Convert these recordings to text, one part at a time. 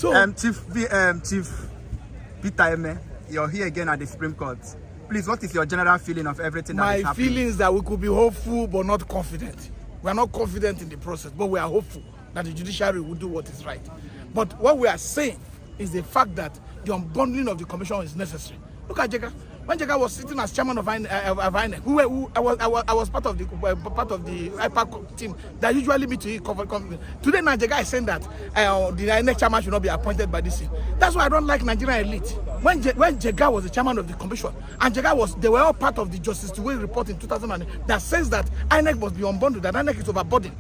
So, Chief Peter Eme, you're here again at the Supreme Court. Please, what is your general feeling of everything that is happening? My feeling is that we could be hopeful but not confident. We are not confident in the process, but we are hopeful that the judiciary will do what is right. But what we are saying is the fact that the unbundling of the commission is necessary. Look at Jega. When Jega was sitting as chairman of INEC, I was part of the IPAC team that usually meet to cover. Today, now Jega is saying that the INEC chairman should not be appointed by this thing. That's why I don't like Nigerian elite. When Jega was the chairman of the commission, and they were all part of the Justice Tuwei report in 2009 that says that INEC must be unbundled, that INEC is overburdened.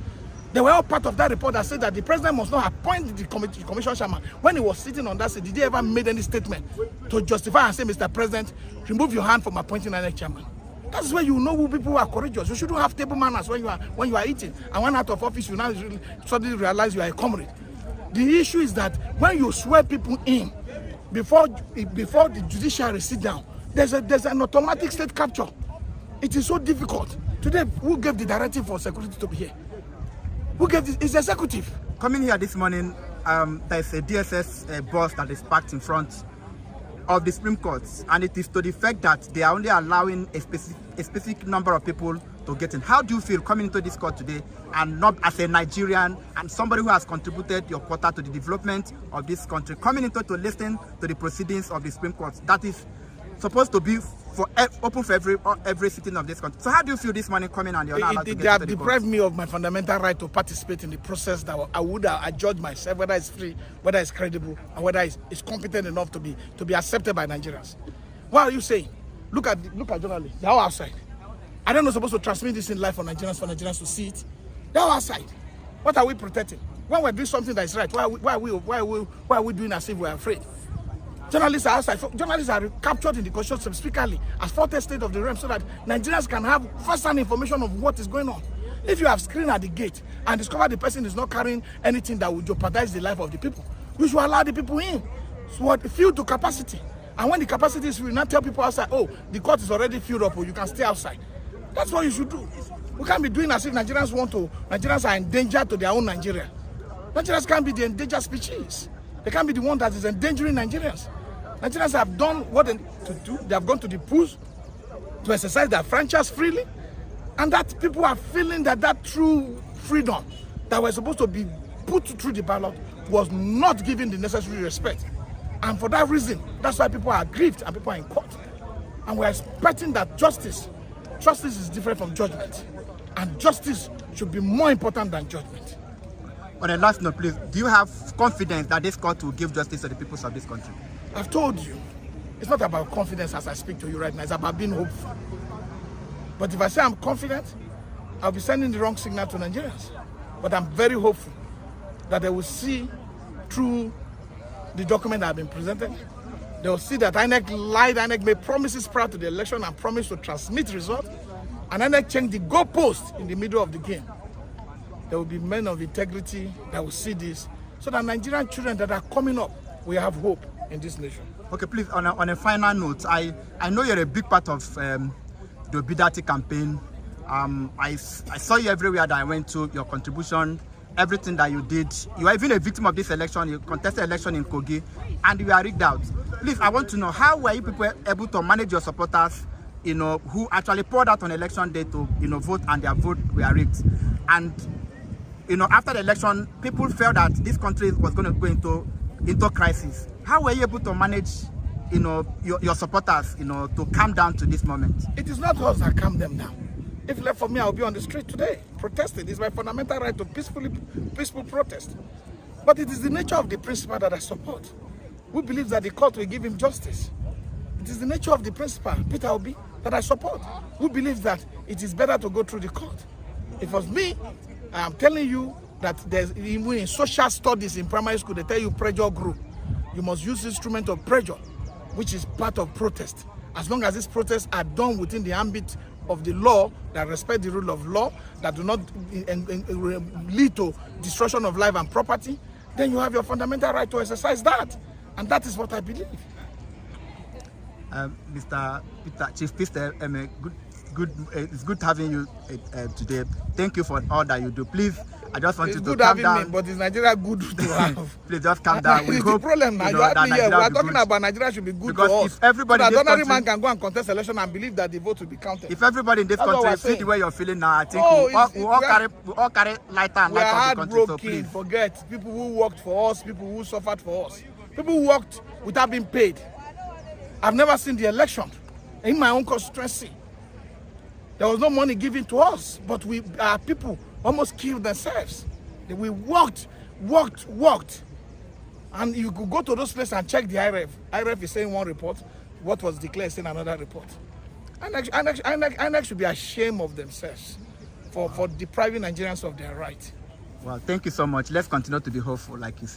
They were all part of that report that said that the president must not appoint the commission chairman. When he was sitting on that seat, did he ever make any statement to justify and say, Mr. President, remove your hand from appointing an next chairman? That's where you know who people are courageous. You shouldn't have table manners when you are eating. And when out of office, you now suddenly realize you are a comrade. The issue is that when you swear people in before the judiciary sit down, there's an automatic state capture. It is so difficult. Today, who gave the directive for security to be here? Who gave this? It's the executive. Coming here this morning, there's a DSS bus that is parked in front of the Supreme Court, and it is to the fact that they are only allowing a specific number of people to get in. How do you feel coming into this court today, and not as a Nigerian and somebody who has contributed your quota to the development of this country, coming into to listen to the proceedings of the Supreme Court that is supposed to be open for every sitting of this country? So how do you feel this morning coming and you're not allowed to get They have into the deprived court? me of my fundamental right to participate in the process that I would judge myself whether it's free, whether it's credible, and whether it's competent enough to be accepted by Nigerians. What are you saying? Look at journalists. They're all outside. I don't know supposed to transmit this in live for Nigerians to see it. They're all outside. What are we protecting? When we're doing something that is right, why are we doing as if we're afraid? Journalists are outside. Journalists are captured in the constitution specifically as forte state of the realm so that Nigerians can have first-hand information of what is going on. If you have screened at the gate and discover the person is not carrying anything that will jeopardize the life of the people, you should allow the people in. So filled to capacity. And when the capacity is filled, you not tell people outside, oh, the court is already filled up, or you can stay outside. That's what you should do. We can't be doing as if Nigerians are endangered to their own Nigeria. Nigerians can't be the endangered species. They can't be the one that is endangering Nigerians. Nigerians have done what they to do. They have gone to the polls to exercise their franchise freely. And that people are feeling that true freedom that was supposed to be put through the ballot was not given the necessary respect. And for that reason, that's why people are aggrieved and people are in court. And we're expecting that justice is different from judgment. And justice should be more important than judgment. On a last note, please, do you have confidence that this court will give justice to the people of this country? I've told you, it's not about confidence as I speak to you right now. It's about being hopeful. But if I say I'm confident, I'll be sending the wrong signal to Nigerians. But I'm very hopeful that they will see through the document that have been presented. They will see that INEC lied. INEC made promises prior to the election and promised to transmit results. And INEC changed the goalpost in the middle of the game. There will be men of integrity that will see this, so that Nigerian children that are coming up will have hope in this nation. Okay, please, on a final note, I know you're a big part of the Obidati campaign. I saw you everywhere that I went to, your contribution, everything that you did. You are even a victim of this election. You contested election in Kogi, and you are rigged out. Please, I want to know, how were you people able to manage your supporters, who actually poured out on election day to, vote, and their vote were rigged? And after the election, people felt that this country was going to go into crisis. How were you able to manage, your supporters, to calm down to this moment? It is not us that calm them down. If left for me, I'll be on the street today protesting. It's my fundamental right to peaceful protest. But it is the nature of the principle that I support. We believe that the court will give him justice. It is the nature of the principle, Peter Obi, that I support. We believe that it is better to go through the court. If it was me, I am telling you that there's even in social studies in primary school, they tell you pressure group. You must use instrument of pressure, which is part of protest. As long as these protests are done within the ambit of the law, that respect the rule of law, that do not lead to destruction of life and property, then you have your fundamental right to exercise that. And that is what I believe. Chief Peter, it's good having you today. Thank you for all that you do. Please, I just want It's you to good calm having down. me, but is Nigeria good to have? Please just calm down. We It's hope the problem now. you You know, have that me here. We Nigeria are will be talking good. about Nigeria should be good Because to us. if everybody so in that this ordinary country- man can go and contest election and believe that the vote will be counted. If everybody in this That's what country we're feel the saying. way you're feeling now, I think No, we all carry lighter and We are lighter of the country. So heartbroken. please. Forget people who worked for us, people who suffered for us, people who worked without being paid. I've never seen the election in my own constituency. There was no money given to us, but our people almost killed themselves. We worked, and you could go to those places and check the IRF. IRF is saying one report, what was declared saying another report. INEC should be ashamed of themselves for depriving Nigerians of their right. Well, thank you so much. Let's continue to be hopeful, like you said.